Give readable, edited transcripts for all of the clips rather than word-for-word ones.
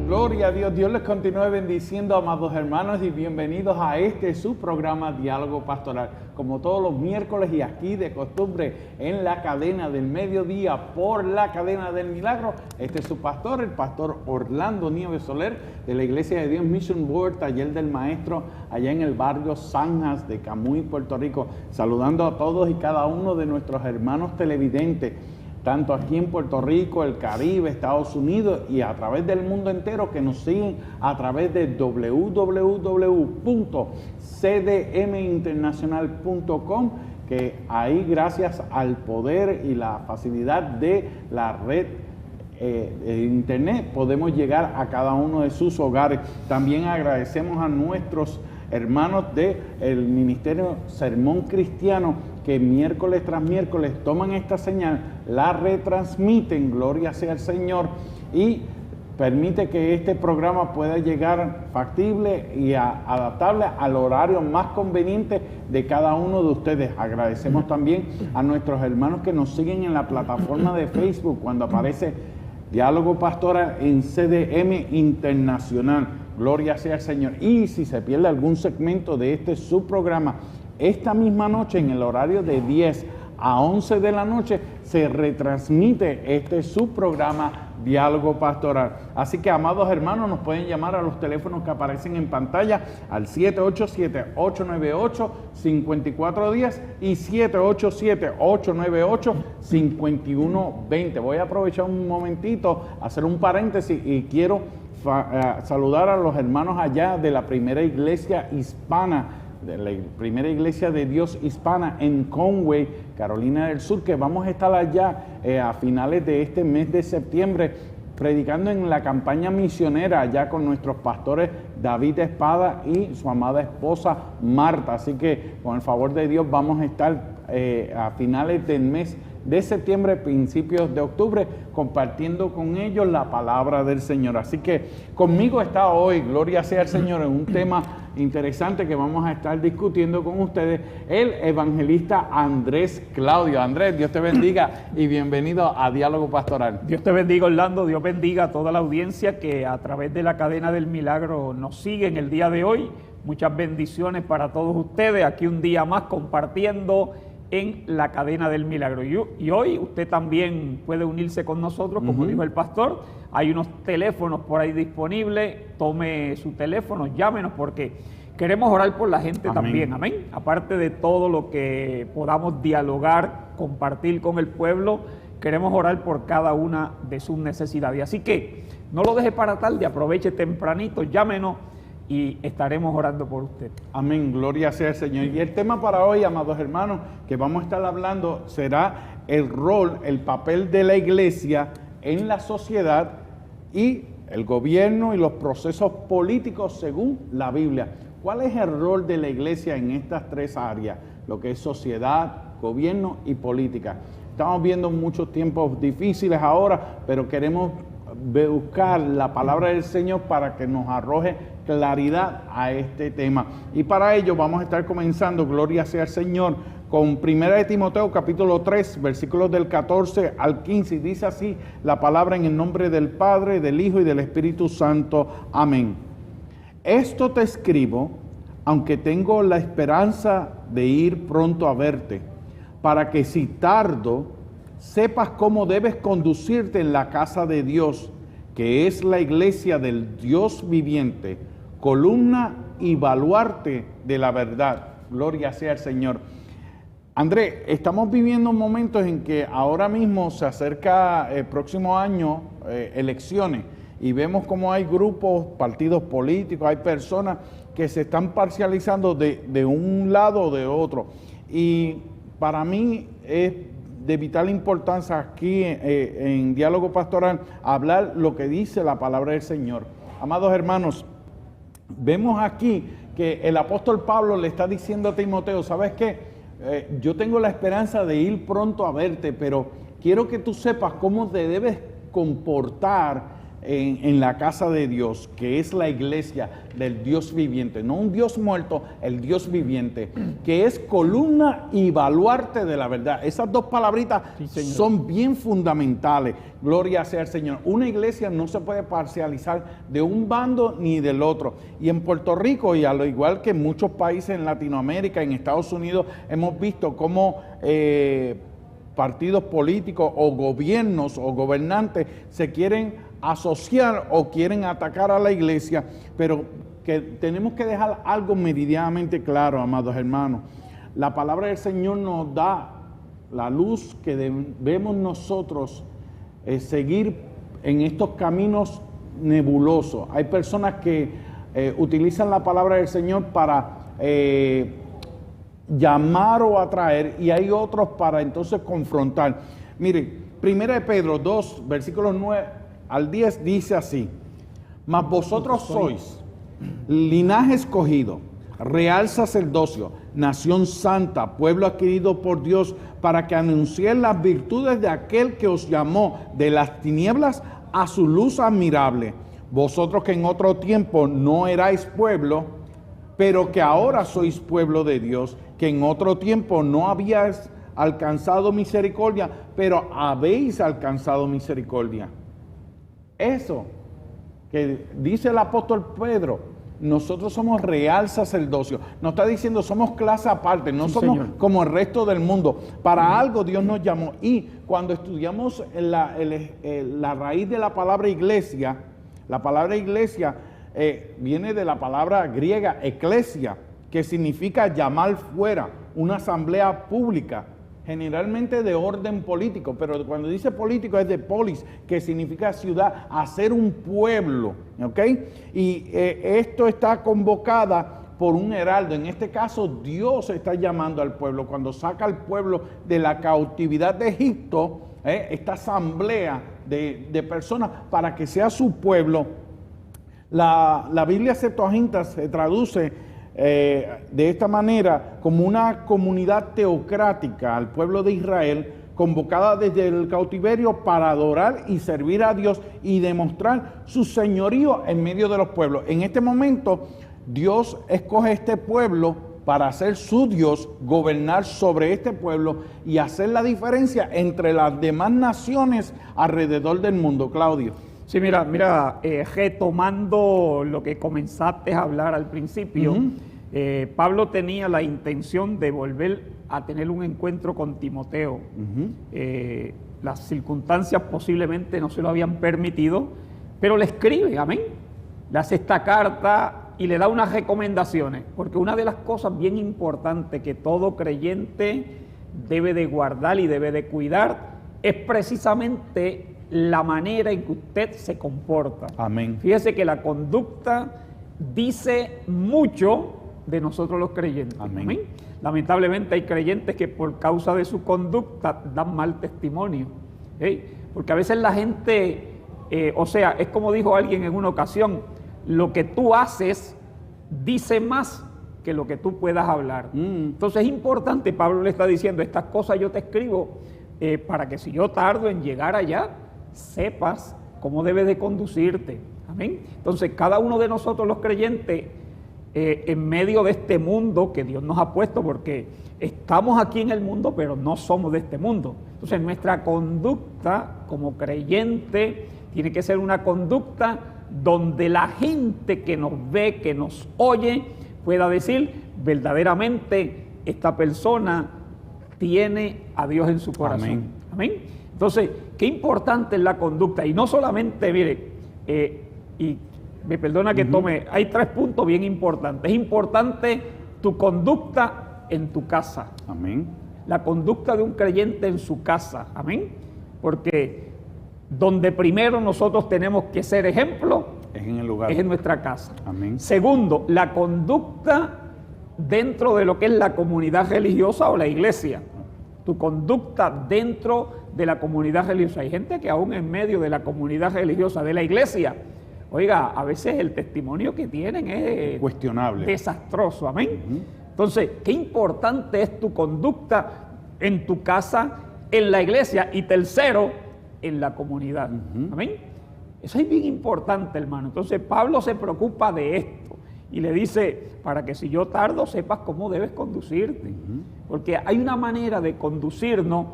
Gloria a Dios. Dios les continúe bendiciendo, amados hermanos, y bienvenidos a su programa Diálogo Pastoral. Como todos los miércoles y aquí de costumbre en la cadena del mediodía por la cadena del milagro, este es su pastor, el pastor Orlando Nieves Soler de la Iglesia de Dios Mission Board, Taller del Maestro, allá en el barrio Zanjas de Camuy, Puerto Rico. Saludando a todos y cada uno de nuestros hermanos televidentes, tanto aquí en Puerto Rico, el Caribe, Estados Unidos y a través del mundo entero, que nos siguen a través de www.cdminternacional.com, que ahí, gracias al poder y la facilidad de la red de internet, podemos llegar a cada uno de sus hogares. También agradecemos a nuestros hermanos del Ministerio Sermón Cristiano, que miércoles tras miércoles toman esta señal, la retransmiten, gloria sea al Señor, y permite que este programa pueda llegar factible y adaptable al horario más conveniente de cada uno de ustedes. Agradecemos también a nuestros hermanos que nos siguen en la plataforma de Facebook cuando aparece Diálogo Pastoral en CDM Internacional. Gloria sea al Señor. Y si se pierde algún segmento de este subprograma, esta misma noche en el horario de 10 a 11 de la noche se retransmite este subprograma Diálogo Pastoral. Así que, amados hermanos, nos pueden llamar a los teléfonos que aparecen en pantalla al 787-898-5410 y 787-898-5120. Voy a aprovechar un momentito, hacer un paréntesis, y quiero saludar a los hermanos allá de la primera iglesia hispana, de la primera iglesia de Dios hispana en Conway, Carolina del Sur, que vamos a estar allá a finales de este mes de septiembre predicando en la campaña misionera allá con nuestros pastores David Espada y su amada esposa Marta. Así que con el favor de Dios vamos a estar a finales del mes de septiembre, principios de octubre, compartiendo con ellos la palabra del Señor. Así que conmigo está hoy, gloria sea al Señor, en un tema interesante que vamos a estar discutiendo con ustedes, el evangelista Andrés Claudio. Andrés, Dios te bendiga y bienvenido a Diálogo Pastoral. Dios te bendiga, Orlando. Dios bendiga a toda la audiencia que a través de la cadena del milagro nos sigue en el día de hoy. Muchas bendiciones para todos ustedes. Aquí un día más compartiendo en la cadena del milagro. Y hoy usted también puede unirse con nosotros, como dijo el pastor. Hay unos teléfonos por ahí disponibles. Tome su teléfono, llámenos, porque queremos orar por la gente también. Amén. Aparte de todo lo que podamos dialogar, compartir con el pueblo, queremos orar por cada una de sus necesidades. Así que no lo deje para tarde, aproveche tempranito, llámenos y estaremos orando por usted. Amén, gloria sea al Señor. Y el tema para hoy, amados hermanos, que vamos a estar hablando, será el rol, el papel de la iglesia en la sociedad y el gobierno y los procesos políticos según la Biblia. ¿Cuál es el rol de la iglesia en estas tres áreas? Lo que es sociedad, gobierno y política. Estamos viendo muchos tiempos difíciles ahora, pero queremos buscar la palabra del Señor para que nos arroje claridad a este tema. Y para ello vamos a estar comenzando, gloria sea al Señor, con 1 de Timoteo capítulo 3, versículos del 14 al 15. Y dice así la palabra: en el nombre del Padre, del Hijo y del Espíritu Santo. Amén. Esto te escribo, aunque tengo la esperanza de ir pronto a verte, para que si tardo, sepas cómo debes conducirte en la casa de Dios, que es la iglesia del Dios viviente, columna y baluarte de la verdad. Gloria sea al Señor. Andrés, estamos viviendo momentos en que ahora mismo se acerca el próximo año elecciones, y vemos como hay grupos, partidos políticos, hay personas que se están parcializando de un lado o de otro. Y para mí es de vital importancia aquí en Diálogo Pastoral hablar lo que dice la palabra del Señor. Amados hermanos, vemos aquí que el apóstol Pablo le está diciendo a Timoteo: ¿sabes qué? Yo tengo la esperanza de ir pronto a verte, pero quiero que tú sepas cómo te debes comportar en la casa de Dios, que es la iglesia del Dios viviente, no un Dios muerto, el Dios viviente, que es columna y baluarte de la verdad. Esas dos palabritas son bien fundamentales. Gloria sea al Señor. Una iglesia no se puede parcializar de un bando ni del otro. Y en Puerto Rico, y al igual que en muchos países en Latinoamérica, en Estados Unidos, hemos visto cómo partidos políticos o gobiernos o gobernantes se quieren asociar o quieren atacar a la iglesia, pero que tenemos que dejar algo meridianamente claro, amados hermanos. La palabra del Señor nos da la luz que debemos nosotros seguir en estos caminos nebulosos. Hay personas que utilizan la palabra del Señor para llamar o atraer, y hay otros para entonces confrontar. Mire, 1 Pedro 2, versículos 9 al 10 dice así: mas vosotros sois linaje escogido, real sacerdocio, nación santa, pueblo adquirido por Dios, para que anunciéis las virtudes de aquel que os llamó de las tinieblas a su luz admirable. Vosotros que en otro tiempo no erais pueblo, pero que ahora sois pueblo de Dios, que en otro tiempo no habíais alcanzado misericordia, pero habéis alcanzado misericordia. Eso que dice el apóstol Pedro, nosotros somos real sacerdocio. Nos está diciendo, somos clase aparte, no somos como el resto del mundo. Para algo Dios nos llamó. Y cuando estudiamos la raíz de la palabra iglesia viene de la palabra griega eclesia, que significa llamar fuera, una asamblea pública, generalmente de orden político, pero cuando dice político es de polis, que significa ciudad, hacer un pueblo, ¿ok? Y esto está convocada por un heraldo. En este caso, Dios está llamando al pueblo. Cuando saca al pueblo de la cautividad de Egipto, esta asamblea de personas para que sea su pueblo. La Biblia Septuaginta se traduce de esta manera como una comunidad teocrática al pueblo de Israel, convocada desde el cautiverio para adorar y servir a Dios y demostrar su señorío en medio de los pueblos. En este momento, Dios escoge este pueblo para ser su Dios, gobernar sobre este pueblo y hacer la diferencia entre las demás naciones alrededor del mundo. Claudio. Sí, mira, retomando lo que comenzaste a hablar al principio, Pablo tenía la intención de volver a tener un encuentro con Timoteo. Las circunstancias posiblemente no se lo habían permitido, pero le escribe, amén. Le hace esta carta y le da unas recomendaciones, porque una de las cosas bien importantes que todo creyente debe de guardar y debe de cuidar es precisamente la manera en que usted se comporta. Amén. Fíjese que la conducta dice mucho de nosotros los creyentes. Amén. Amén. Lamentablemente hay creyentes que por causa de su conducta dan mal testimonio. Porque a veces la gente, es como dijo alguien en una ocasión, lo que tú haces dice más que lo que tú puedas hablar. Entonces es importante, Pablo le está diciendo, estas cosas yo te escribo para que si yo tardo en llegar allá, sepas cómo debes de conducirte. Amén. Entonces cada uno de nosotros los creyentes, en medio de este mundo que Dios nos ha puesto, porque estamos aquí en el mundo pero no somos de este mundo, entonces nuestra conducta como creyente tiene que ser una conducta donde la gente que nos ve, que nos oye, pueda decir verdaderamente esta persona tiene a Dios en su corazón. Amén. Amén. Entonces, qué importante es la conducta. Y no solamente, mire, y me perdona que tome, hay 3 puntos bien importantes. Es importante tu conducta en tu casa. Amén. La conducta de un creyente en su casa. Amén. Porque donde primero nosotros tenemos que ser ejemplo es en el lugar, es en nuestra casa. Amén. Segundo, la conducta dentro de lo que es la comunidad religiosa o la iglesia. Tu conducta dentro de la comunidad religiosa. Hay gente que aún en medio de la comunidad religiosa, de la iglesia, oiga, a veces el testimonio que tienen es cuestionable, desastroso. Amén. Entonces, qué importante es tu conducta en tu casa, en la iglesia, y tercero, en la comunidad. Amén. Eso es bien importante, hermano. Entonces Pablo se preocupa de esto y le dice, para que si yo tardo sepas cómo debes conducirte. Porque hay una manera de conducirnos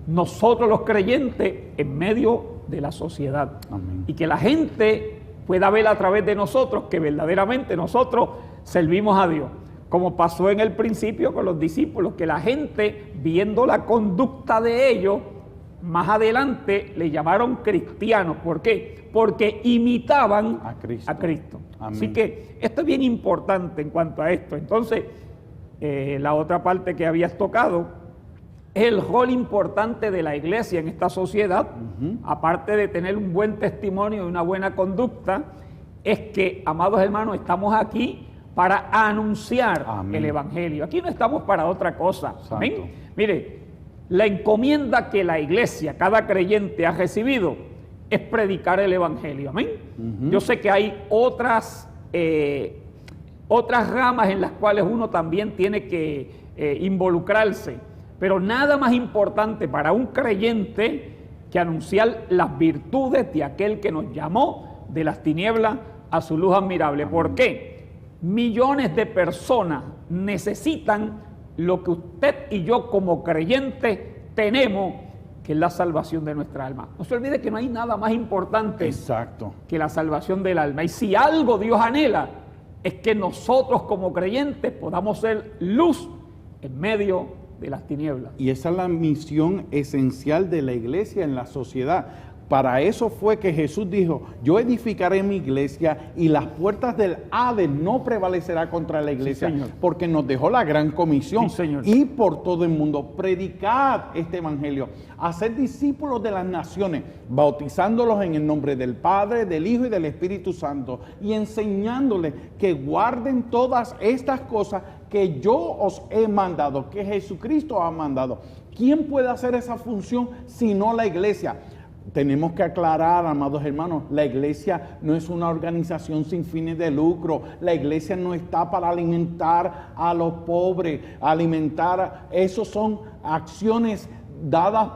nosotros los creyentes en medio de la sociedad. Amén. Y que la gente pueda ver a través de nosotros que verdaderamente nosotros servimos a Dios. Como pasó en el principio con los discípulos, que la gente, viendo la conducta de ellos, más adelante le llamaron cristianos. ¿Por qué? Porque imitaban a Cristo. Así que esto es bien importante en cuanto a esto. Entonces, la otra parte que habías tocado es el rol importante de la iglesia en esta sociedad, aparte de tener un buen testimonio y una buena conducta, es que, amados hermanos, estamos aquí para anunciar el Evangelio. Aquí no estamos para otra cosa. Amén. Mire, la encomienda que la iglesia, cada creyente ha recibido, es predicar el Evangelio. Amén. Yo sé que hay otras ramas en las cuales uno también tiene que involucrarse, pero nada más importante para un creyente que anunciar las virtudes de aquel que nos llamó de las tinieblas a su luz admirable. ¿Por qué? Millones de personas necesitan lo que usted y yo como creyentes tenemos, que es la salvación de nuestra alma. No se olvide que no hay nada más importante que la salvación del alma. Y si algo Dios anhela, es que nosotros como creyentes podamos ser luz en medio de las tinieblas. Y esa es la misión esencial de la iglesia en la sociedad. Para eso fue que Jesús dijo, yo edificaré mi iglesia y las puertas del Hades no prevalecerá contra la iglesia, porque nos dejó la gran comisión, y por todo el mundo, predicad este evangelio, hacer discípulos de las naciones, bautizándolos en el nombre del Padre, del Hijo y del Espíritu Santo, y enseñándoles que guarden todas estas cosas que yo os he mandado, que Jesucristo ha mandado. ¿Quién puede hacer esa función sino la iglesia? Tenemos que aclarar, amados hermanos, la iglesia no es una organización sin fines de lucro. La iglesia no está para alimentar a los pobres, esos son acciones dadas,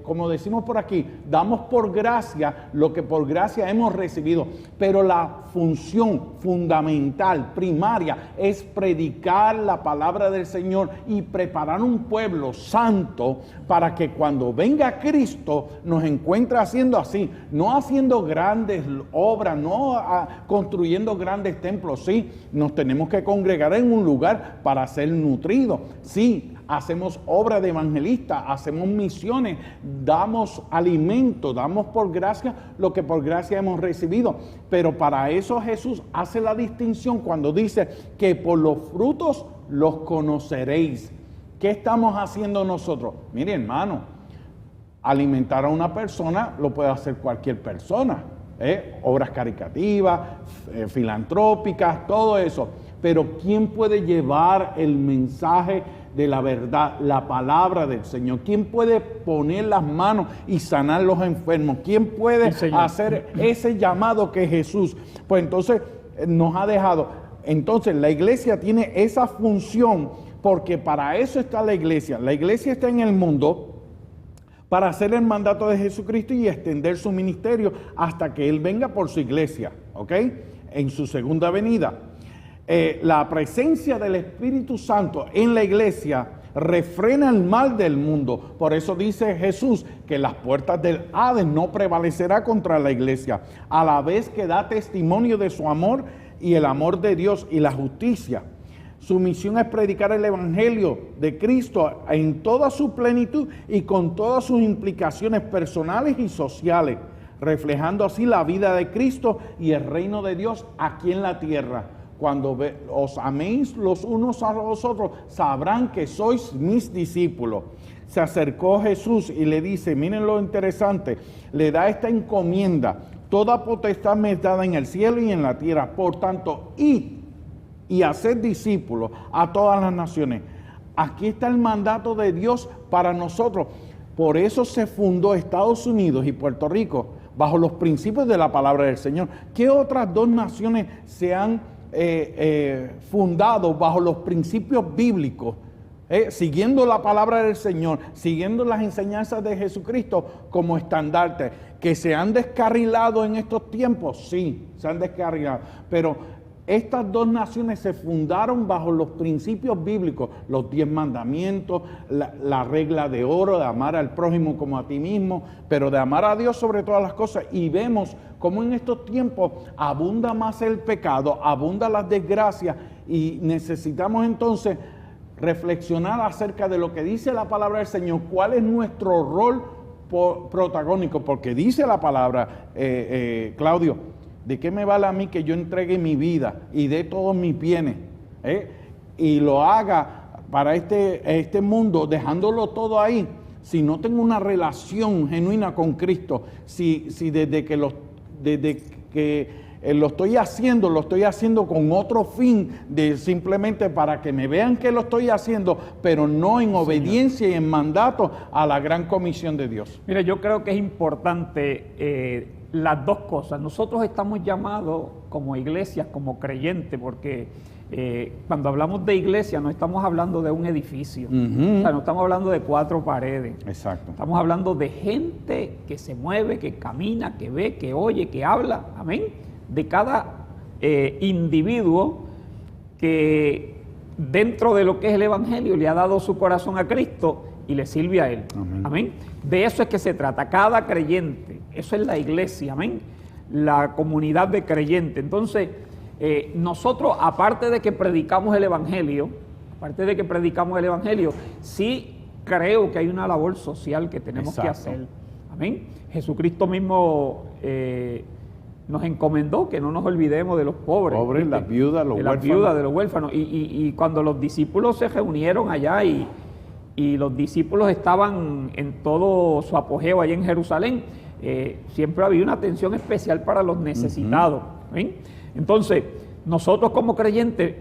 como decimos por aquí, damos por gracia lo que por gracia hemos recibido, pero la función fundamental, primaria, es predicar la palabra del Señor y preparar un pueblo santo para que cuando venga Cristo nos encuentre haciendo así, no haciendo grandes obras, no construyendo grandes templos. Sí, nos tenemos que congregar en un lugar para ser nutridos. Sí, hacemos obra de evangelista, hacemos misiones, damos alimento, damos por gracia lo que por gracia hemos recibido. Pero para eso Jesús hace la distinción cuando dice que por los frutos los conoceréis. ¿Qué estamos haciendo nosotros? Mire, hermano, alimentar a una persona lo puede hacer cualquier persona. Obras caritativas, filantrópicas, todo eso. Pero ¿quién puede llevar el mensaje de la verdad, la palabra del Señor? ¿Quién puede poner las manos y sanar los enfermos? ¿Quién puede hacer ese llamado que Jesús? Pues entonces nos ha dejado. Entonces la iglesia tiene esa función, porque para eso está la iglesia. La iglesia está en el mundo para hacer el mandato de Jesucristo y extender su ministerio hasta que Él venga por su iglesia, ¿ok? En su segunda venida. La presencia del Espíritu Santo en la iglesia refrena el mal del mundo. Por eso dice Jesús que las puertas del Hades no prevalecerá contra la iglesia, a la vez que da testimonio de su amor y el amor de Dios y la justicia. Su misión es predicar el Evangelio de Cristo en toda su plenitud y con todas sus implicaciones personales y sociales, reflejando así la vida de Cristo y el reino de Dios aquí en la tierra. Cuando os améis los unos a los otros, sabrán que sois mis discípulos. Se acercó Jesús y le dice, miren lo interesante, le da esta encomienda: toda potestad me es dada en el cielo y en la tierra, por tanto, id y haced discípulos a todas las naciones. Aquí está el mandato de Dios para nosotros. Por eso se fundó Estados Unidos y Puerto Rico, bajo los principios de la palabra del Señor. ¿Qué otras dos naciones se han fundado bajo los principios bíblicos? siguiendo la palabra del Señor, siguiendo las enseñanzas de Jesucristo como estandarte. ¿Que se han descarrilado en estos tiempos? Sí, se han descarrilado. Pero estas dos naciones se fundaron bajo los principios bíblicos, los 10 mandamientos, la regla de oro de amar al prójimo como a ti mismo, pero de amar a Dios sobre todas las cosas. Y vemos cómo en estos tiempos abunda más el pecado, abunda las desgracias, y necesitamos entonces reflexionar acerca de lo que dice la palabra del Señor, cuál es nuestro rol protagónico, porque dice la palabra, Claudio, ¿de qué me vale a mí que yo entregue mi vida y dé todos mis bienes y lo haga para este mundo, dejándolo todo ahí, si no tengo una relación genuina con Cristo, si desde que lo estoy haciendo con otro fin, de simplemente para que me vean que lo estoy haciendo, pero no en obediencia y en mandato a la gran comisión de Dios? Mira, yo creo que es importante las dos cosas. Nosotros estamos llamados como iglesias, como creyentes, porque cuando hablamos de iglesia no estamos hablando de un edificio, o sea, no estamos hablando de 4 paredes. Exacto. Estamos hablando de gente que se mueve, que camina, que ve, que oye, que habla, amén, de cada individuo que dentro de lo que es el Evangelio le ha dado su corazón a Cristo y le sirve a Él. Amén. Amén. De eso es que se trata, cada creyente. Eso es la iglesia, amén, la comunidad de creyentes. Entonces, nosotros, aparte de que predicamos el Evangelio, sí creo que hay una labor social que tenemos que hacer. Amén. Jesucristo mismo nos encomendó que no nos olvidemos de los pobres, las viudas, los huérfanos. Las viudas, de los huérfanos. Y cuando los discípulos se reunieron allá y los discípulos estaban en todo su apogeo allá en Jerusalén, siempre había una atención especial para los necesitados. ¿Ven? Entonces, nosotros como creyentes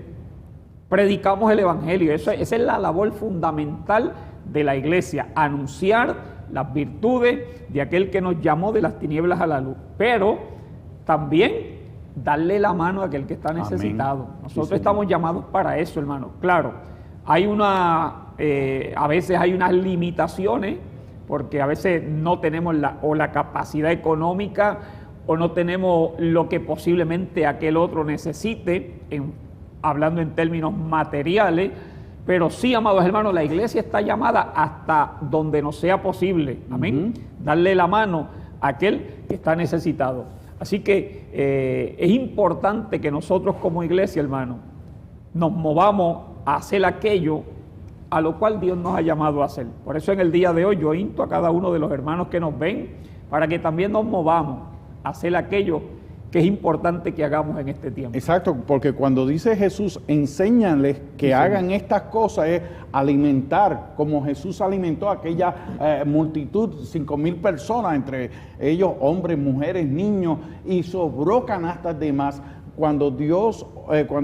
predicamos el Evangelio. Esa es la labor fundamental de la iglesia, anunciar las virtudes de aquel que nos llamó de las tinieblas a la luz, pero también darle la mano a aquel que está necesitado. Amén. Nosotros estamos llamados para eso, hermano. Claro, hay a veces hay unas limitaciones, porque a veces no tenemos la capacidad económica o no tenemos lo que posiblemente aquel otro necesite, hablando en términos materiales, pero sí, amados hermanos, la iglesia está llamada hasta donde nos sea posible, amén, darle la mano a aquel que está necesitado. Así que es importante que nosotros como iglesia, hermano, nos movamos a hacer aquello a lo cual Dios nos ha llamado a hacer. Por eso en el día de hoy yo insto a cada uno de los hermanos que nos ven para que también nos movamos a hacer aquello que es importante que hagamos en este tiempo. Exacto, porque cuando dice Jesús, enséñales que hagan estas cosas, es alimentar, como Jesús alimentó a aquella multitud, 5,000 personas, entre ellos hombres, mujeres, niños, y sobró canastas de más. Cuando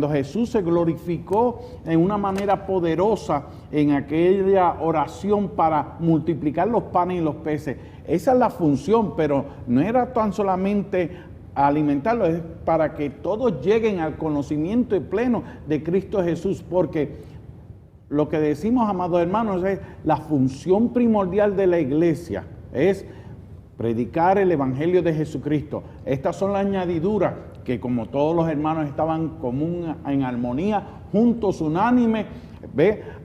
Jesús se glorificó en una manera poderosa en aquella oración para multiplicar los panes y los peces. Esa es la función, pero no era tan solamente alimentarlos, es para que todos lleguen al conocimiento pleno de Cristo Jesús, porque lo que decimos, amados hermanos, es la función primordial de la iglesia, es predicar el Evangelio de Jesucristo. Estas son las añadiduras que, como todos los hermanos estaban en armonía, juntos, unánimes,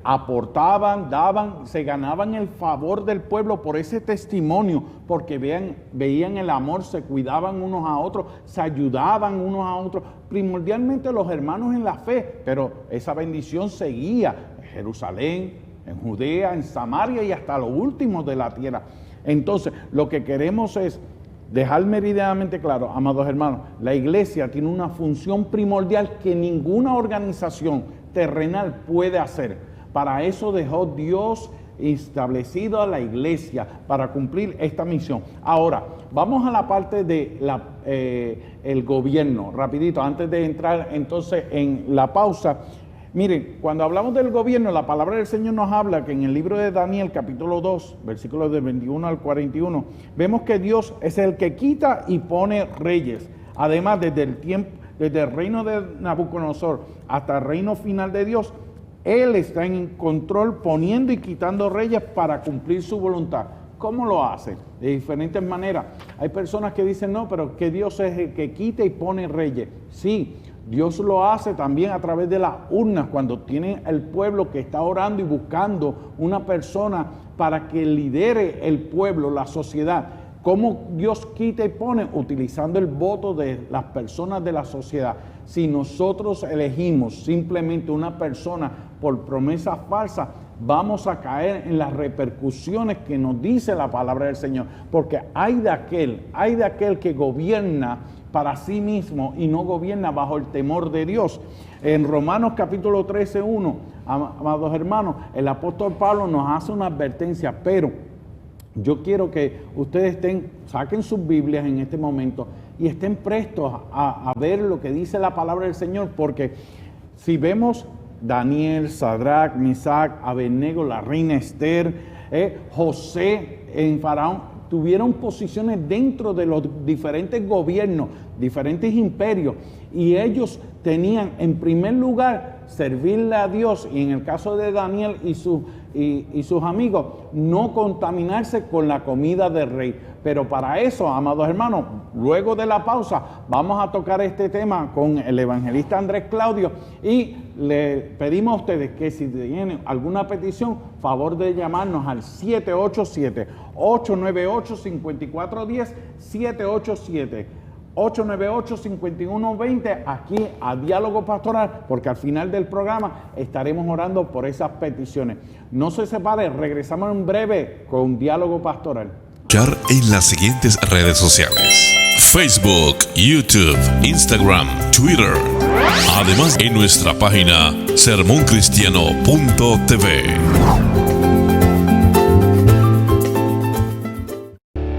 aportaban, daban, se ganaban el favor del pueblo por ese testimonio, porque veían el amor, se cuidaban unos a otros, se ayudaban unos a otros, primordialmente los hermanos en la fe, pero esa bendición seguía en Jerusalén, en Judea, en Samaria y hasta lo último de la tierra. Entonces, lo que queremos es dejar meridianamente claro, amados hermanos, la iglesia tiene una función primordial que ninguna organización terrenal puede hacer. Para eso dejó Dios establecido a la iglesia, para cumplir esta misión. Ahora, vamos a la parte de el gobierno, rapidito, antes de entrar entonces en la pausa. Miren, cuando hablamos del gobierno, la palabra del Señor nos habla que en el libro de Daniel, capítulo 2, versículos del 21 al 41, vemos que Dios es el que quita y pone reyes. Además, desde el reino de Nabucodonosor hasta el reino final de Dios, Él está en control poniendo y quitando reyes para cumplir su voluntad. ¿Cómo lo hace? De diferentes maneras. Hay personas que dicen, no, pero que Dios es el que quita y pone reyes. Sí, Dios lo hace también a través de las urnas, cuando tiene el pueblo que está orando y buscando una persona para que lidere el pueblo, la sociedad. ¿Cómo Dios quita y pone? Utilizando el voto de las personas de la sociedad. Si nosotros elegimos simplemente una persona por promesa falsa, vamos a caer en las repercusiones que nos dice la palabra del Señor. Porque hay de aquel que gobierna para sí mismo y no gobierna bajo el temor de Dios. En Romanos capítulo 13:1, amados hermanos, el apóstol Pablo nos hace una advertencia, pero yo quiero que ustedes saquen sus Biblias en este momento y estén prestos a ver lo que dice la palabra del Señor, porque si vemos Daniel, Sadrach, Misac, Abednego, la reina Esther, José en Faraón, tuvieron posiciones dentro de los diferentes gobiernos, diferentes imperios, y ellos tenían en primer lugar servirle a Dios, y en el caso de Daniel y sus amigos, no contaminarse con la comida del rey. Pero para eso, amados hermanos, luego de la pausa, vamos a tocar este tema con el evangelista Andrés Claudio, y le pedimos a ustedes que si tienen alguna petición, favor de llamarnos al 787-898-5410, 787-898-5120, aquí a Diálogo Pastoral, porque al final del programa estaremos orando por esas peticiones. No se separe, regresamos en breve con Diálogo Pastoral. En las siguientes redes sociales: Facebook, YouTube, Instagram, Twitter. Además, en nuestra página sermoncristiano.tv.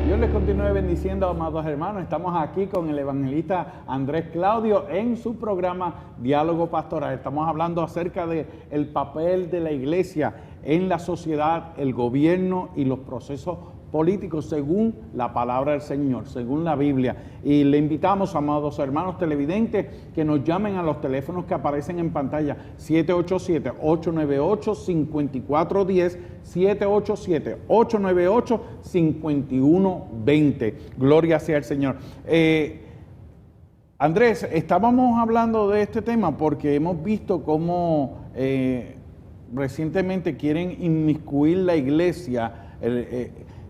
Dios les continúe bendiciendo, amados hermanos. Estamos aquí con el evangelista Andrés Claudio en su programa Diálogo Pastoral. Estamos hablando acerca del papel de la iglesia en la sociedad, el gobierno y los procesos políticos según la palabra del Señor, según la Biblia. Y le invitamos, amados hermanos televidentes, que nos llamen a los teléfonos que aparecen en pantalla: 787-898-5410, 787-898-5120. Gloria sea el Señor. Andrés, estábamos hablando de este tema porque hemos visto cómo recientemente quieren inmiscuir la iglesia,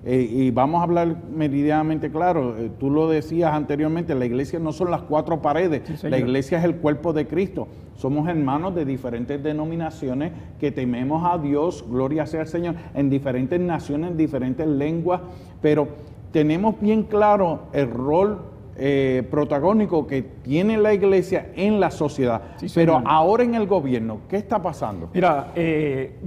y vamos a hablar meridianamente claro. Tú lo decías anteriormente, la iglesia no son las cuatro paredes, sí, la iglesia es el cuerpo de Cristo. Somos hermanos de diferentes denominaciones que tememos a Dios, gloria sea al Señor, en diferentes naciones, en diferentes lenguas, pero tenemos bien claro el rol protagónico que tiene la iglesia en la sociedad. Sí, pero ahora en el gobierno, ¿qué está pasando? Mira,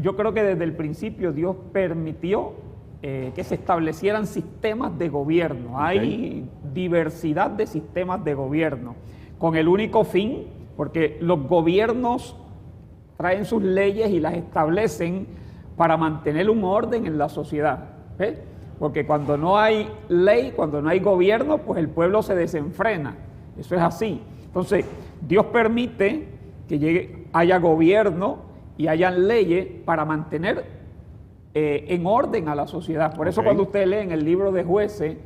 yo creo que desde el principio Dios permitió que se establecieran sistemas de gobierno. Okay. Hay diversidad de sistemas de gobierno, con el único fin, porque los gobiernos traen sus leyes y las establecen para mantener un orden en la sociedad. ¿Ves? Porque cuando no hay ley, cuando no hay gobierno, pues el pueblo se desenfrena. Eso es así. Entonces, Dios permite que haya gobierno y hayan leyes para mantener en orden a la sociedad. Por eso cuando usted lee en el libro de Jueces,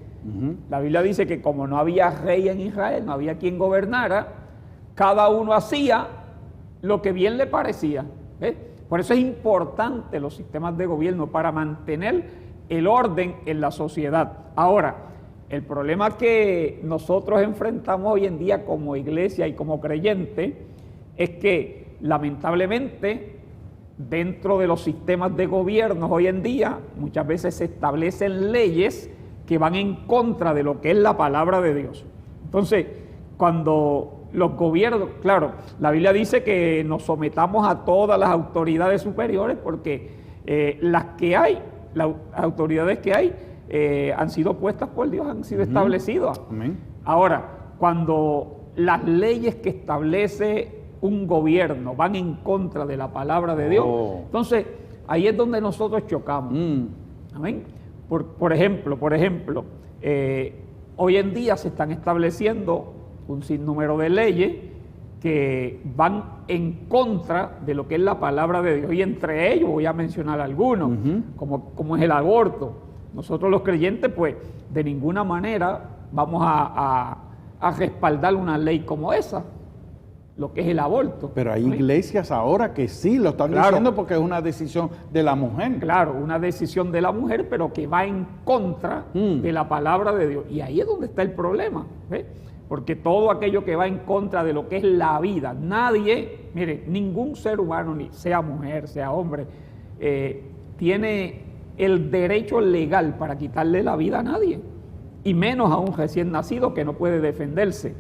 la Biblia dice que como no había rey en Israel, no había quien gobernara, cada uno hacía lo que bien le parecía. ¿Ves? Por eso es importante los sistemas de gobierno, para mantener el orden en la sociedad. Ahora, el problema que nosotros enfrentamos hoy en día como iglesia y como creyentes es que lamentablemente dentro de los sistemas de gobierno hoy en día muchas veces se establecen leyes que van en contra de lo que es la palabra de Dios. Entonces, cuando los gobiernos, claro, la Biblia dice que nos sometamos a todas las autoridades superiores, porque las autoridades que hay han sido puestas por Dios, han sido establecidas. Amén. Ahora, cuando las leyes que establece un gobierno van en contra de la palabra de Dios, entonces ahí es donde nosotros chocamos. Amén. Por ejemplo, hoy en día se están estableciendo un sinnúmero de leyes que van en contra de lo que es la palabra de Dios. Y entre ellos voy a mencionar algunos, como es el aborto. Nosotros los creyentes, pues, de ninguna manera vamos a respaldar una ley como esa, lo que es el aborto. Pero hay iglesias ahora que sí lo están diciendo porque es una decisión de la mujer. Claro, una decisión de la mujer, pero que va en contra de la palabra de Dios. Y ahí es donde está el problema, ¿ves? Porque todo aquello que va en contra de lo que es la vida, nadie, mire, ningún ser humano, ni sea mujer, sea hombre, tiene el derecho legal para quitarle la vida a nadie, y menos a un recién nacido que no puede defenderse.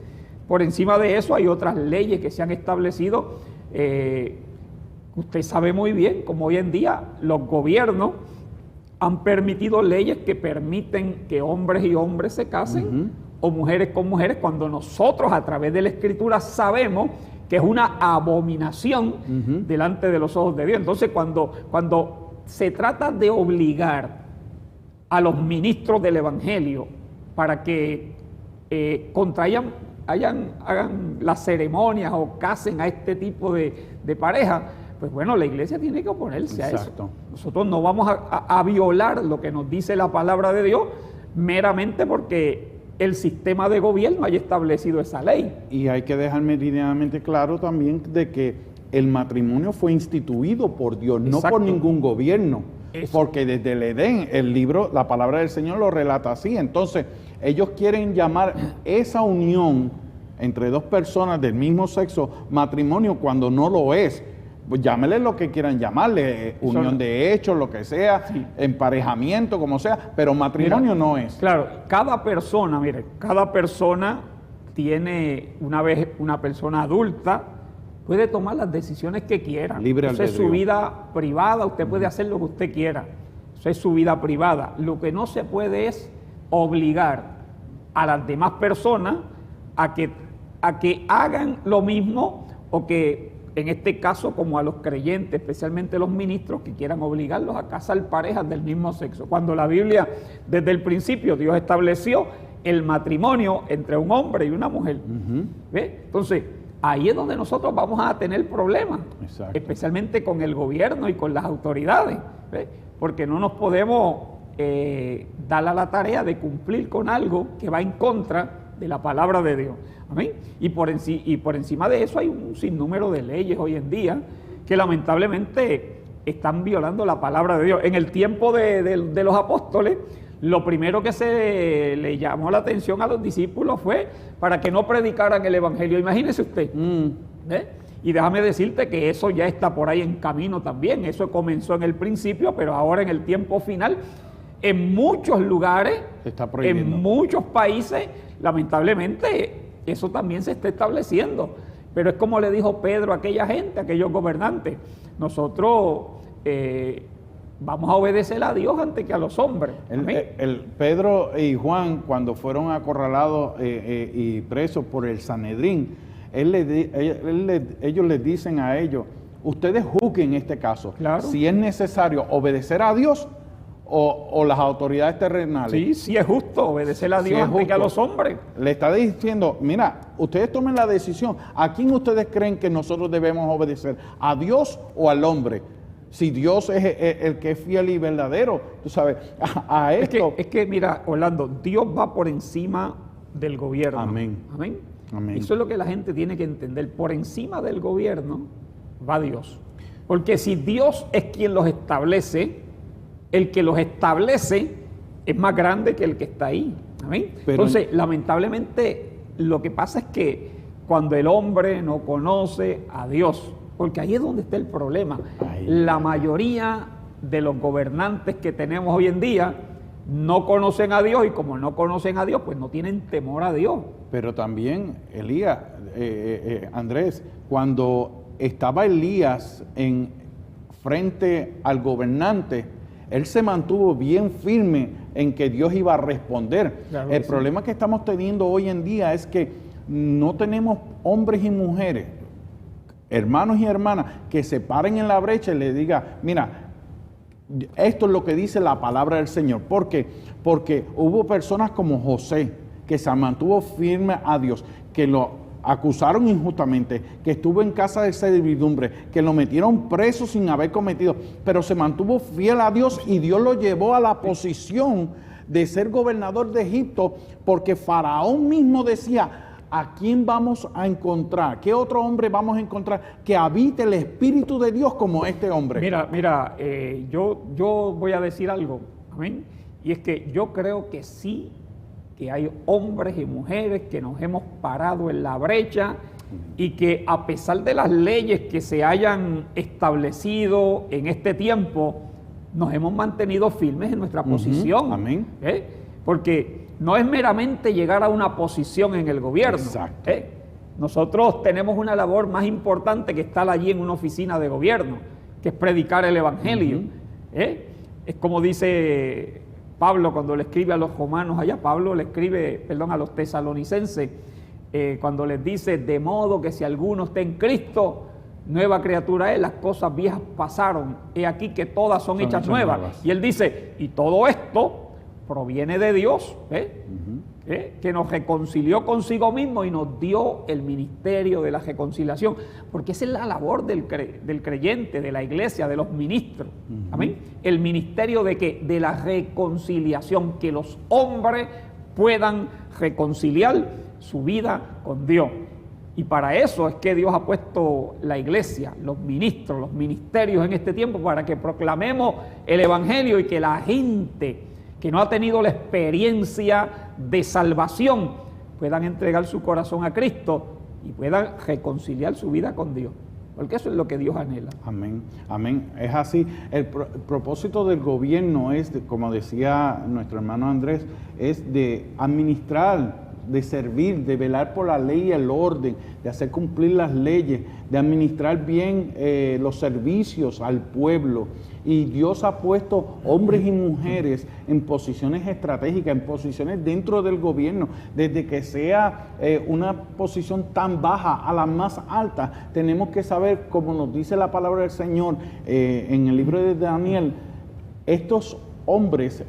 Por encima de eso hay otras leyes que se han establecido. Usted sabe muy bien cómo hoy en día los gobiernos han permitido leyes que permiten que hombres y hombres se casen, o mujeres con mujeres, cuando nosotros a través de la Escritura sabemos que es una abominación delante de los ojos de Dios. Entonces, cuando se trata de obligar a los ministros del Evangelio para que hagan las ceremonias o casen a este tipo de pareja, pues bueno, la iglesia tiene que oponerse a eso. Nosotros no vamos a violar lo que nos dice la palabra de Dios meramente porque el sistema de gobierno haya establecido esa ley. Y hay que dejar meridianamente claro también de que el matrimonio fue instituido por Dios, no por ningún gobierno. Porque desde el Edén, el libro, la palabra del Señor lo relata así. Entonces, ellos quieren llamar esa unión entre dos personas del mismo sexo matrimonio cuando no lo es. Pues llámele lo que quieran llamarle, unión de hechos, lo que sea, emparejamiento, como sea, pero matrimonio no es. Claro, cada persona, mire, cada persona tiene, una vez una persona adulta, puede tomar las decisiones que quiera. Libre albedrío. Eso es su vida privada, usted puede hacer lo que usted quiera. Eso es su vida privada. Lo que no se puede es obligar a las demás personas a que hagan lo mismo, o que en este caso, como a los creyentes, especialmente los ministros, que quieran obligarlos a casar parejas del mismo sexo. Cuando la Biblia, desde el principio, Dios estableció el matrimonio entre un hombre y una mujer. ¿Ve? Entonces, ahí es donde nosotros vamos a tener problemas, especialmente con el gobierno y con las autoridades, ¿ve? Porque no nos podemos dar a la tarea de cumplir con algo que va en contra de la palabra de Dios. ¿Amén? Y por encima de eso hay un sinnúmero de leyes hoy en día que lamentablemente están violando la palabra de Dios. En el tiempo de los apóstoles, lo primero que se le llamó la atención a los discípulos fue para que no predicaran el evangelio. Imagínese usted. Y déjame decirte que eso ya está por ahí en camino también. Eso comenzó en el principio, pero ahora en el tiempo final, en muchos lugares, en muchos países, lamentablemente, eso también se está estableciendo. Pero es como le dijo Pedro a aquella gente, a aquellos gobernantes: nosotros vamos a obedecer a Dios antes que a los hombres. Pedro y Juan, cuando fueron acorralados y presos por el Sanedrín, ellos les dicen a ellos: ustedes juzguen este caso, si es necesario obedecer a Dios o las autoridades terrenales. Sí, sí es justo obedecer a Dios antes que a los hombres. Le está diciendo: mira, ustedes tomen la decisión. ¿A quién ustedes creen que nosotros debemos obedecer? ¿A Dios o al hombre? Si Dios es el que es fiel y verdadero, tú sabes, a esto. Es que mira, Orlando, Dios va por encima del gobierno. Amén. Amén. Amén. Eso es lo que la gente tiene que entender. Por encima del gobierno va Dios. Porque si Dios es quien los establece, el que los establece es más grande que el que está ahí. ¿Amén? Entonces, lamentablemente, lo que pasa es que cuando el hombre no conoce a Dios, porque ahí es donde está el problema. La mayoría de los gobernantes que tenemos hoy en día no conocen a Dios, y como no conocen a Dios, pues no tienen temor a Dios. Pero también, Elías, Andrés, cuando estaba Elías frente al gobernante, él se mantuvo bien firme en que Dios iba a responder. Claro, el problema que estamos teniendo hoy en día es que no tenemos hombres y mujeres, hermanos y hermanas, que se paren en la brecha y le digan: mira, esto es lo que dice la palabra del Señor. ¿Por qué? Porque hubo personas como José, que se mantuvo firme a Dios, que acusaron injustamente, que estuvo en casa de servidumbre, que lo metieron preso sin haber cometido, pero se mantuvo fiel a Dios y Dios lo llevó a la posición de ser gobernador de Egipto, porque Faraón mismo decía: ¿a quién vamos a encontrar? ¿Qué otro hombre vamos a encontrar que habite el Espíritu de Dios como este hombre? Mira, yo voy a decir algo, amén, y es que yo creo que sí, que hay hombres y mujeres que nos hemos parado en la brecha y que a pesar de las leyes que se hayan establecido en este tiempo, nos hemos mantenido firmes en nuestra posición. Amén. Porque no es meramente llegar a una posición en el gobierno. Exacto. Nosotros tenemos una labor más importante que estar allí en una oficina de gobierno, que es predicar el evangelio. Es como dice Pablo cuando le escribe a los romanos allá, Pablo le escribe, a los tesalonicenses, cuando les dice: de modo que si alguno está en Cristo, nueva criatura es, las cosas viejas pasaron, he aquí que todas son hechas nuevas. Y él dice: y todo esto proviene de Dios, que nos reconcilió consigo mismo y nos dio el ministerio de la reconciliación, porque esa es la labor del creyente, de la iglesia, de los ministros. Amén. El ministerio de ¿qué? De la reconciliación, que los hombres puedan reconciliar su vida con Dios. Y para eso es que Dios ha puesto la iglesia, los ministros, los ministerios en este tiempo, para que proclamemos el evangelio y que la gente que no ha tenido la experiencia de salvación puedan entregar su corazón a Cristo y puedan reconciliar su vida con Dios, porque eso es lo que Dios anhela. Amén, amén, es así. El propósito del gobierno es, como decía nuestro hermano Andrés, es de administrar, de servir, de velar por la ley y el orden, de hacer cumplir las leyes, de administrar bien los servicios al pueblo. Y Dios ha puesto hombres y mujeres en posiciones estratégicas, en posiciones dentro del gobierno. Desde que sea una posición tan baja a la más alta, tenemos que saber, como nos dice la palabra del Señor en el libro de Daniel, estos hombres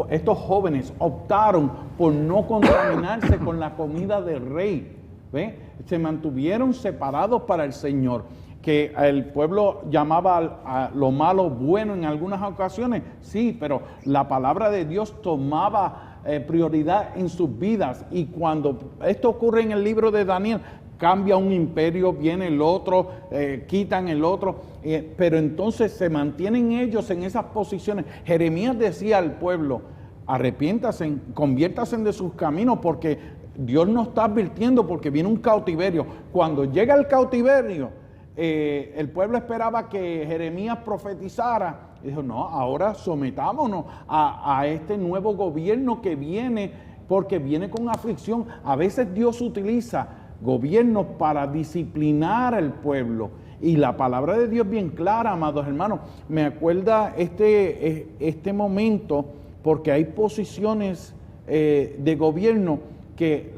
estos jóvenes optaron por no contaminarse con la comida del rey. ¿Ve? Se mantuvieron separados para el Señor, que el pueblo llamaba a lo malo bueno en algunas ocasiones, sí, pero la palabra de Dios tomaba prioridad en sus vidas. Y cuando esto ocurre en el libro de Daniel, cambia un imperio, viene el otro, quitan el otro, pero entonces se mantienen ellos en esas posiciones. Jeremías decía al pueblo: arrepiéntase, conviértase de sus caminos, porque Dios nos está advirtiendo, porque viene un cautiverio. Cuando llega el cautiverio, el pueblo esperaba que Jeremías profetizara, y dijo: no, ahora sometámonos a este nuevo gobierno que viene, porque viene con aflicción. A veces Dios utiliza gobiernos para disciplinar al pueblo, y la palabra de Dios es bien clara, amados hermanos. Me acuerda este momento, porque hay posiciones de gobierno que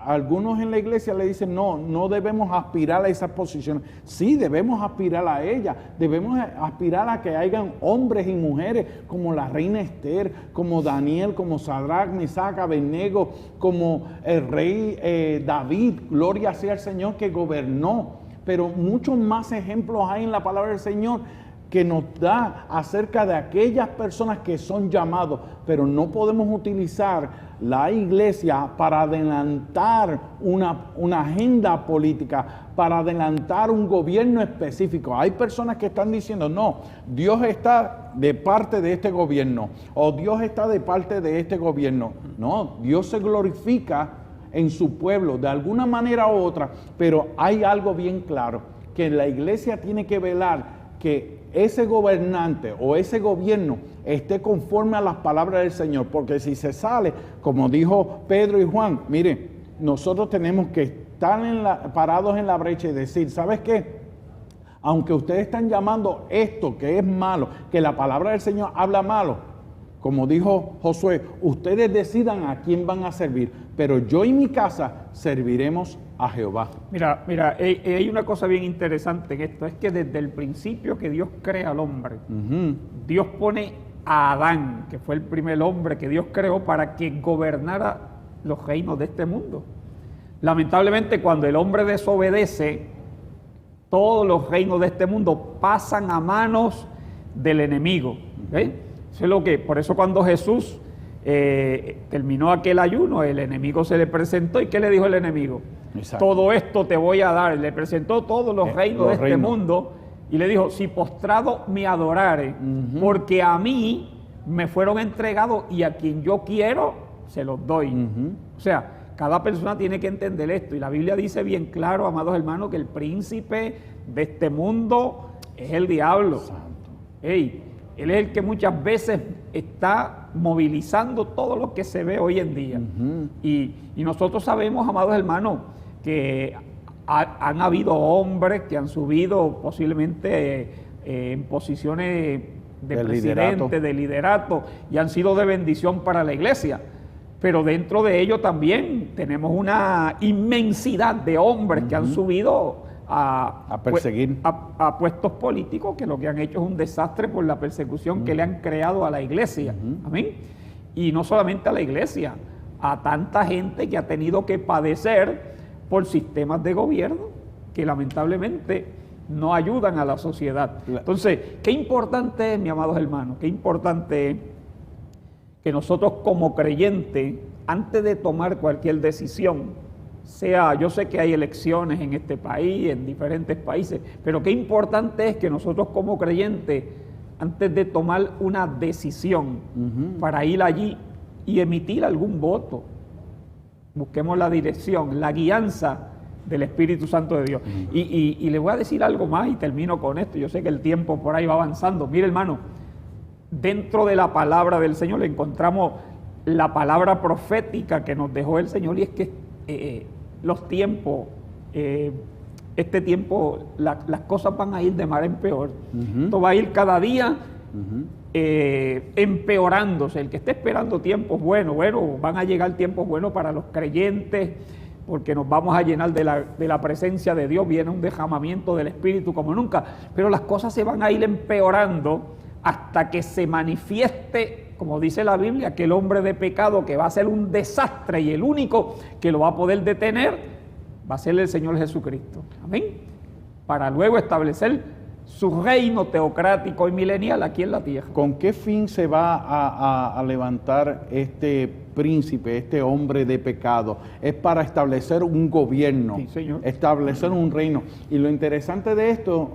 algunos en la iglesia le dicen: no debemos aspirar a esas posiciones. Sí, debemos aspirar a ellas, debemos aspirar a que hayan hombres y mujeres como la reina Esther, como Daniel, como Sadrach, Mesach, Abednego, como el rey David, gloria sea al Señor, que gobernó. Pero muchos más ejemplos hay en la palabra del Señor que nos da acerca de aquellas personas que son llamados, pero no podemos utilizar la iglesia para adelantar una agenda política, para adelantar un gobierno específico. Hay personas que están diciendo: no, Dios está de parte de este gobierno, o Dios está de parte de este gobierno. No, Dios se glorifica en su pueblo de alguna manera u otra, pero hay algo bien claro, que la iglesia tiene que velar que ese gobernante o ese gobierno esté conforme a las palabras del Señor, porque si se sale, como dijo Pedro y Juan, mire, nosotros tenemos que estar parados en la brecha y decir: ¿sabes qué? Aunque ustedes están llamando esto que es malo, que la palabra del Señor habla malo, como dijo Josué, ustedes decidan a quién van a servir, pero yo y mi casa serviremos a Jehová. Mira, hay una cosa bien interesante en esto, es que desde el principio que Dios crea al hombre, Dios pone a Adán, que fue el primer hombre que Dios creó, para que gobernara los reinos de este mundo. Lamentablemente, cuando el hombre desobedece, todos los reinos de este mundo pasan a manos del enemigo. Eso es lo que, por eso cuando Jesús terminó aquel ayuno, el enemigo se le presentó. ¿Y qué le dijo el enemigo? Exacto. Todo esto te voy a dar. Le presentó todos los reinos de este mundo y le dijo, si postrado me adorare, porque a mí me fueron entregados y a quien yo quiero se los doy. O sea, cada persona tiene que entender esto, y la Biblia dice bien claro, amados hermanos, que el príncipe de este mundo es el diablo. Él es el que muchas veces está movilizando todo lo que se ve hoy en día. Y nosotros sabemos, amados hermanos, que han habido hombres que han subido posiblemente en posiciones de presidente, de liderato, y han sido de bendición para la iglesia. Pero dentro de ello también tenemos una inmensidad de hombres que han subido a perseguir a puestos políticos, que lo que han hecho es un desastre por la persecución que le han creado a la iglesia. Amén. Y no solamente a la iglesia, a tanta gente que ha tenido que padecer por sistemas de gobierno que lamentablemente no ayudan a la sociedad. Entonces, qué importante es, mis amados hermanos, qué importante es que nosotros como creyentes, antes de tomar cualquier decisión, yo sé que hay elecciones en este país, en diferentes países, pero qué importante es que nosotros como creyentes, antes de tomar una decisión para ir allí y emitir algún voto, busquemos la dirección, la guianza del Espíritu Santo de Dios. Y le voy a decir algo más y termino con esto. Yo sé que el tiempo por ahí va avanzando. Mire, hermano, dentro de la palabra del Señor le encontramos la palabra profética que nos dejó el Señor, y es que los tiempos, este tiempo, las cosas van a ir de mal en peor. Esto va a ir cada día empeorándose. El que esté esperando tiempos buenos, van a llegar tiempos buenos para los creyentes, porque nos vamos a llenar de la presencia de Dios, viene un derramamiento del Espíritu como nunca, pero las cosas se van a ir empeorando hasta que se manifieste, como dice la Biblia, aquel hombre de pecado que va a ser un desastre, y el único que lo va a poder detener va a ser el Señor Jesucristo. Amén. Para luego establecer su reino teocrático y milenial aquí en la tierra. ¿Con qué fin se va a levantar este príncipe, este hombre de pecado? Es para establecer un gobierno, sí, señor, establecer un reino. Y lo interesante de esto,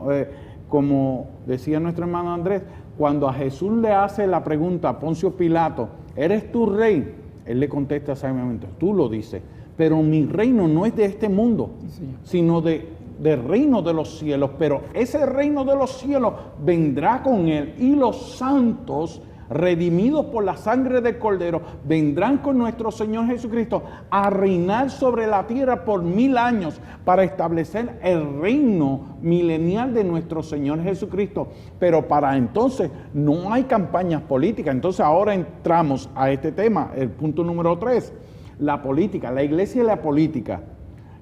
como decía nuestro hermano Andrés, cuando a Jesús le hace la pregunta a Poncio Pilato, ¿eres tú rey? Él le contesta sabiamente, tú lo dices, pero mi reino no es de este mundo, sí, sino del reino de los cielos. Pero ese reino de los cielos vendrá con él, y los santos, redimidos por la sangre del Cordero, vendrán con nuestro Señor Jesucristo a reinar sobre la tierra por 1000 años para establecer el reino milenial de nuestro Señor Jesucristo. Pero para entonces no hay campañas políticas. Entonces ahora entramos a este tema, el punto número 3, la política, la iglesia y la política.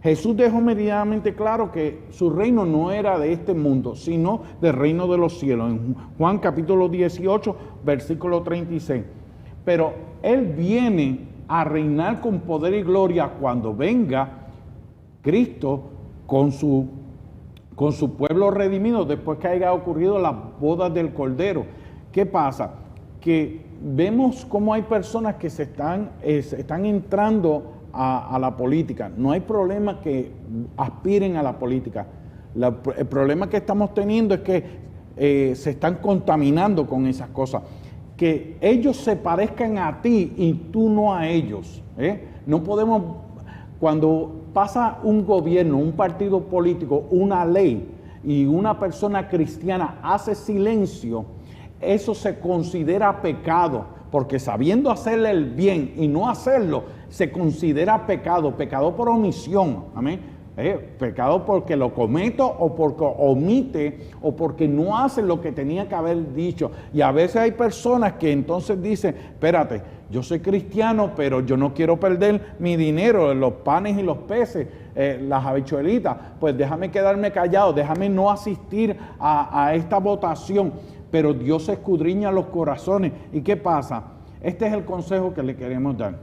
Jesús dejó medianamente claro que su reino no era de este mundo, sino del reino de los cielos. En Juan capítulo 18, versículo 36. Pero Él viene a reinar con poder y gloria cuando venga Cristo con su pueblo redimido, después que haya ocurrido las bodas del Cordero. ¿Qué pasa? Que vemos cómo hay personas que se están entrando a la política. No hay problema que aspiren a la política. El problema que estamos teniendo es que se están contaminando con esas cosas. Que ellos se parezcan a ti y tú no a ellos. No podemos, cuando pasa un gobierno, un partido político, una ley, y una persona cristiana hace silencio, eso se considera pecado, porque sabiendo hacerle el bien y no hacerlo, se considera pecado por omisión, amén. Pecado porque lo cometo, o porque omite, o porque no hace lo que tenía que haber dicho. Y a veces hay personas que entonces dicen, espérate, yo soy cristiano, pero yo no quiero perder mi dinero, los panes y los peces, las habichuelitas, pues déjame quedarme callado, déjame no asistir a esta votación. Pero Dios escudriña los corazones. ¿Y qué pasa? Este es el consejo que le queremos dar.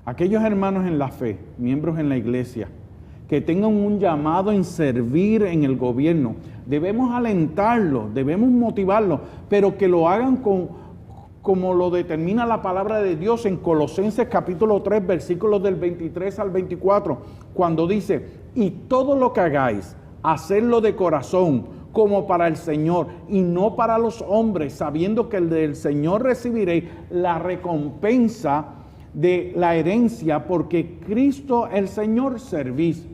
Aquellos hermanos en la fe, miembros en la iglesia, que tengan un llamado en servir en el gobierno, debemos alentarlos, debemos motivarlos, pero que lo hagan como lo determina la palabra de Dios en Colosenses capítulo 3, versículos del 23 al 24, cuando dice, y todo lo que hagáis, hacedlo de corazón, como para el Señor, y no para los hombres, sabiendo que el del Señor recibiréis la recompensa de la herencia, porque Cristo el Señor servís,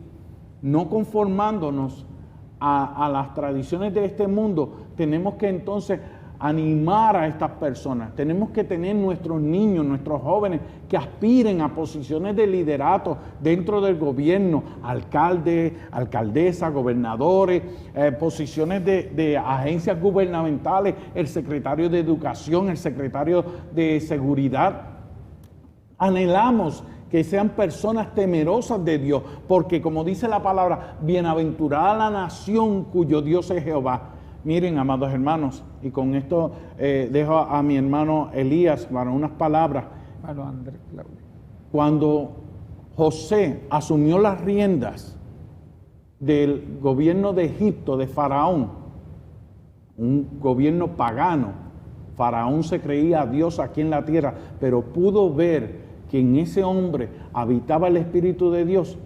no conformándonos a las tradiciones de este mundo. Tenemos que entonces animar a estas personas, tenemos que tener nuestros niños, nuestros jóvenes que aspiren a posiciones de liderato dentro del gobierno, alcaldes, alcaldesas, gobernadores, posiciones de agencias gubernamentales, el secretario de Educación, el secretario de Seguridad. Anhelamos que sean personas temerosas de Dios, porque como dice la palabra, bienaventurada la nación cuyo Dios es Jehová. Miren, amados hermanos, y con esto dejo a mi hermano Elías para unas palabras. Andrés Claudio. Cuando José asumió las riendas del gobierno de Egipto, de Faraón, un gobierno pagano, Faraón se creía Dios aquí en la tierra, pero pudo ver que en ese hombre habitaba el Espíritu de Dios.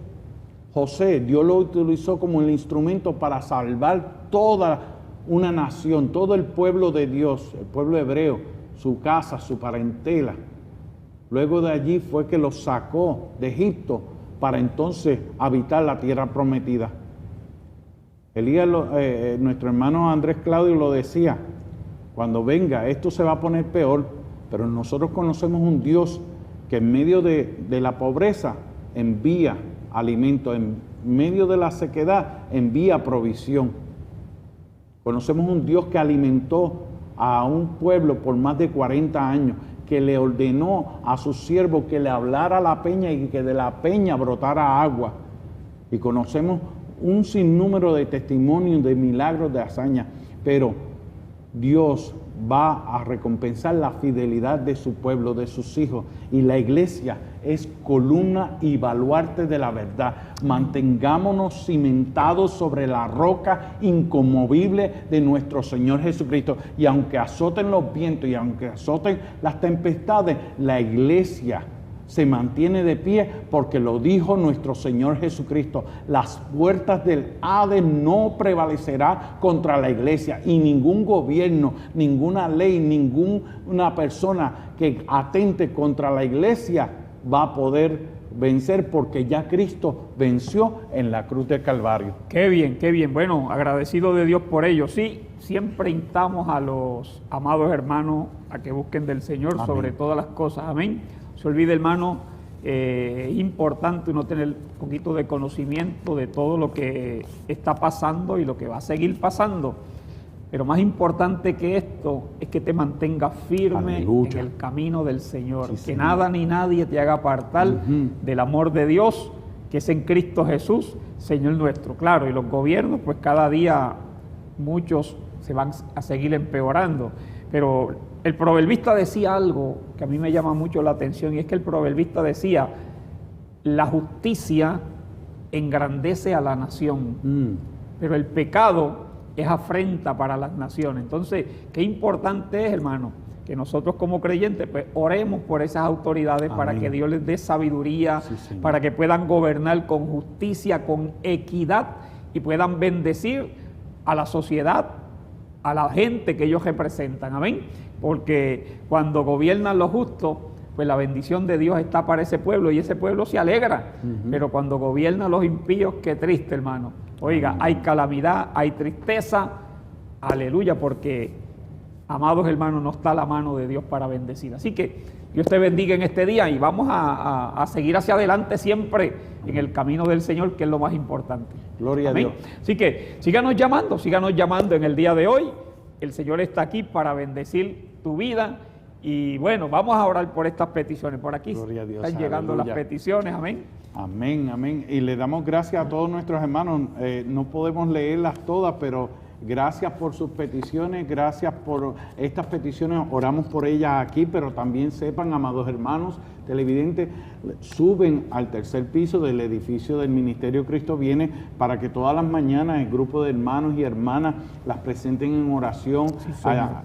José, Dios lo utilizó como el instrumento para salvar toda una nación, todo el pueblo de Dios, el pueblo hebreo, su casa, su parentela. Luego de allí fue que los sacó de Egipto para entonces habitar la tierra prometida. Elías, nuestro hermano Andrés Claudio lo decía, cuando venga esto se va a poner peor, pero nosotros conocemos un Dios que en medio de la pobreza envía alimento, en medio de la sequedad envía provisión. Conocemos un Dios que alimentó a un pueblo por más de 40 años, que le ordenó a sus siervos que le hablara a la peña y que de la peña brotara agua. Y conocemos un sinnúmero de testimonios, de milagros, de hazañas, pero Dios va a recompensar la fidelidad de su pueblo, de sus hijos, y la iglesia es columna y baluarte de la verdad. Mantengámonos cimentados sobre la roca inconmovible de nuestro Señor Jesucristo, y aunque azoten los vientos y aunque azoten las tempestades, la iglesia se mantiene de pie porque lo dijo nuestro Señor Jesucristo. Las puertas del Hades no prevalecerá contra la iglesia, y ningún gobierno, ninguna ley, ninguna persona que atente contra la iglesia va a poder vencer, porque ya Cristo venció en la cruz del Calvario. Qué bien, qué bien. Bueno, agradecido de Dios por ello. Sí, siempre instamos a los amados hermanos a que busquen del Señor. Amén. Sobre todas las cosas. Amén. Se olvide, hermano, es importante uno tener un poquito de conocimiento de todo lo que está pasando y lo que va a seguir pasando. Pero más importante que esto es que te mantengas firme. Aleluya. En el camino del Señor. Sí, que Señor. Nada ni nadie te haga apartar del amor de Dios, que es en Cristo Jesús, Señor nuestro. Claro, y los gobiernos, pues cada día muchos se van a seguir empeorando. Pero el proverbista decía algo que a mí me llama mucho la atención, y es que el proverbista decía, la justicia engrandece a la nación, pero el pecado es afrenta para las naciones. Entonces, qué importante es, hermano, que nosotros como creyentes pues oremos por esas autoridades. Amén. Para que Dios les dé sabiduría, sí, para que puedan gobernar con justicia, con equidad, y puedan bendecir a la sociedad, a la gente que ellos representan. Amén. Porque cuando gobiernan los justos, pues la bendición de Dios está para ese pueblo y ese pueblo se alegra. Pero cuando gobiernan los impíos, qué triste, hermano. Oiga, hay calamidad, hay tristeza. Aleluya, porque, amados hermanos, no está la mano de Dios para bendecir. Así que Dios te bendiga en este día, y vamos a seguir hacia adelante siempre en el camino del Señor, que es lo más importante. Gloria Amén. a Dios. Así que síganos llamando en el día de hoy. El Señor está aquí para bendecir tu vida. Y bueno, vamos a orar por estas peticiones. Por aquí están llegando las peticiones. Amén. Amén, amén. Y le damos gracias a todos nuestros hermanos. No podemos leerlas todas, pero gracias por sus peticiones, gracias por estas peticiones. Oramos por ellas aquí, pero también sepan, amados hermanos, televidentes suben al tercer piso del edificio del Ministerio Cristo Viene para que todas las mañanas el grupo de hermanos y hermanas las presenten en oración,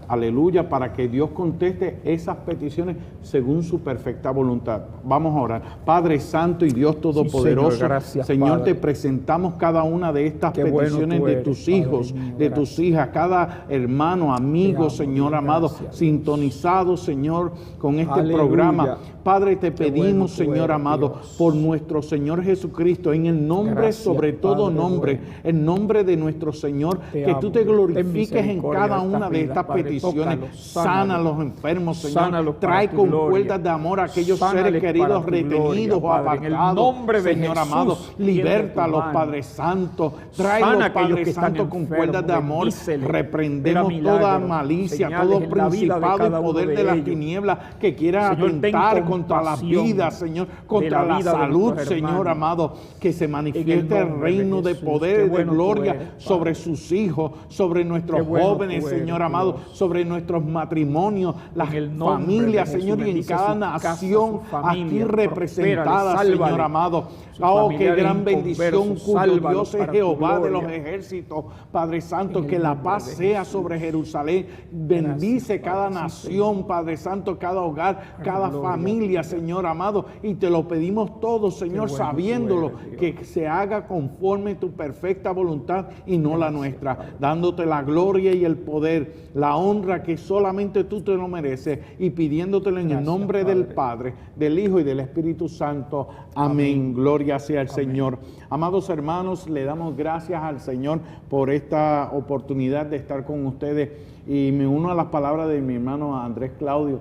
aleluya, para que Dios conteste esas peticiones según su perfecta voluntad. Vamos a orar. Padre Santo y Dios Todopoderoso, Señor, gracias, Señor, Padre. te presentamos cada una de estas peticiones de tus hijos, de tus hijas, cada hermano, amigo, Señor amado, sintonizado, Señor, con este programa. Padre, te pedimos, Señor amado, por nuestro Señor Jesucristo, en el nombre, sobre todo nombre, el nombre de nuestro Señor, que tú te glorifiques en cada una de estas peticiones. Sana a los enfermos, Señor. Trae con cuerdas de amor a aquellos seres queridos retenidos o apartados, Señor amado. Libértalos, Padre Santo. Tráelos, Padre Santo, con cuerdas de amor. Reprendemos toda malicia, todo principado y poder de las tinieblas que quiera atentar contra la vida, Señor, contra la salud, Señor amado, que se manifieste el reino de poder y de gloria sobre sus hijos, sobre nuestros jóvenes, Señor amado, sobre nuestros matrimonios, las familias, Señor, y en cada nación aquí representada, Señor amado. Oh, qué gran bendición, cuyo Dios es Jehová de los ejércitos, Padre Santo, que la paz sea sobre Jerusalén. Bendice cada nación, Padre Santo, cada hogar, cada familia, Señor amado, y te lo pedimos todo, Señor, sabiéndolo, que se haga conforme tu perfecta voluntad y no la nuestra, dándote la gloria y el poder, la honra que solamente tú te lo mereces, y pidiéndotelo en el nombre del Padre, del Hijo y del Espíritu Santo. Amén. Gloria sea al Señor. Amados hermanos, le damos gracias al Señor por esta oportunidad de estar con ustedes, y me uno a las palabras de mi hermano Andrés Claudio.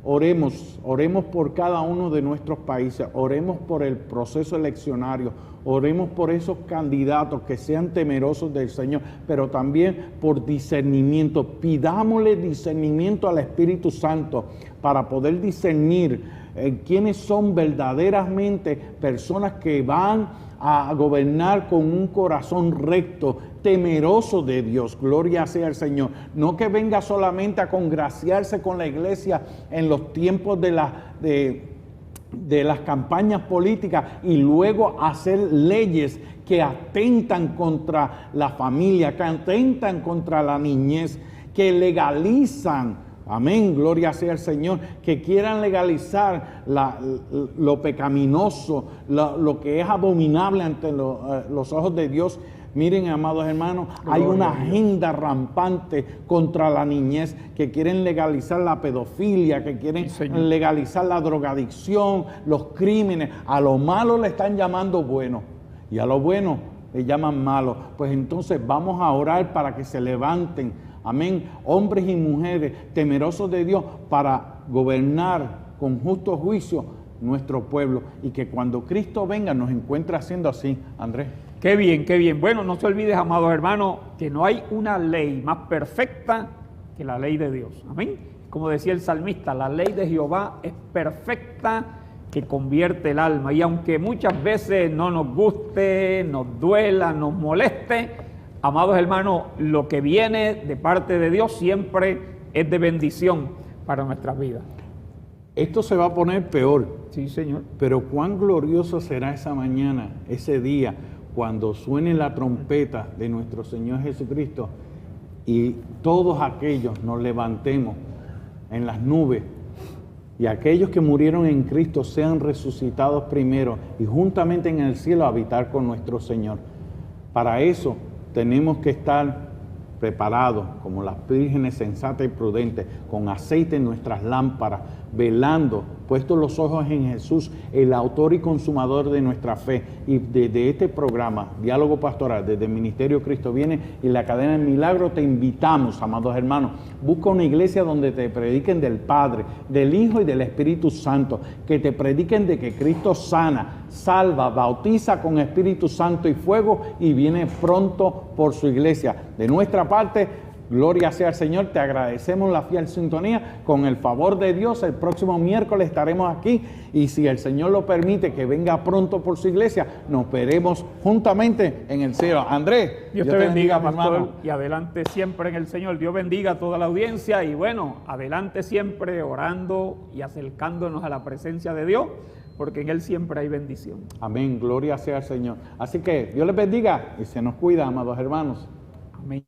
Oremos por cada uno de nuestros países, oremos por el proceso eleccionario, oremos por esos candidatos que sean temerosos del Señor, pero también por discernimiento. Pidámosle discernimiento al Espíritu Santo para poder discernir quiénes son verdaderamente personas que van a gobernar con un corazón recto, temeroso de Dios. Gloria sea al Señor. No que venga solamente a congraciarse con la iglesia en los tiempos de las campañas políticas y luego hacer leyes que atentan contra la familia, que atentan contra la niñez, que legalizan. Amén, gloria sea al Señor, que quieran legalizar lo pecaminoso, lo que es abominable ante los ojos de Dios. Miren, amados hermanos, hay una agenda rampante contra la niñez, que quieren legalizar la pedofilia, que quieren legalizar la drogadicción, los crímenes. A lo malo le están llamando bueno y a lo bueno le llaman malo. Pues entonces vamos a orar para que se levanten, amén, hombres y mujeres temerosos de Dios para gobernar con justo juicio nuestro pueblo, y que cuando Cristo venga nos encuentre haciendo así. Andrés. Qué bien, qué bien. Bueno, no se olvides, amados hermanos, que no hay una ley más perfecta que la ley de Dios. Amén. Como decía el salmista, la ley de Jehová es perfecta, que convierte el alma. Y aunque muchas veces no nos guste, nos duela, nos moleste, amados hermanos, lo que viene de parte de Dios siempre es de bendición para nuestras vidas. Esto se va a poner peor. Sí, Señor. Pero cuán glorioso será esa mañana, ese día, cuando suene la trompeta de nuestro Señor Jesucristo y todos aquellos nos levantemos en las nubes, y aquellos que murieron en Cristo sean resucitados primero y juntamente en el cielo habitar con nuestro Señor. Para eso tenemos que estar preparados como las vírgenes sensatas y prudentes, con aceite en nuestras lámparas, velando, puestos los ojos en Jesús, el autor y consumador de nuestra fe. Y desde este programa, Diálogo Pastoral, desde el Ministerio Cristo Viene y la Cadena del Milagro, te invitamos, amados hermanos, busca una iglesia donde te prediquen del Padre, del Hijo y del Espíritu Santo, que te prediquen de que Cristo sana, salva, bautiza con Espíritu Santo y fuego, y viene pronto por su iglesia. De nuestra parte, Gloria sea al Señor, te agradecemos la fiel sintonía. Con el favor de Dios, el próximo miércoles estaremos aquí y si el Señor lo permite, que venga pronto por su iglesia, nos veremos juntamente en el cielo. Andrés, Dios te bendiga, mi pastor, hermano. y adelante siempre en el Señor. Dios bendiga a toda la audiencia y bueno, adelante siempre orando y acercándonos a la presencia de Dios, porque en Él siempre hay bendición. Amén, gloria sea al Señor. Así que Dios les bendiga y se nos cuida, amados hermanos. Amén.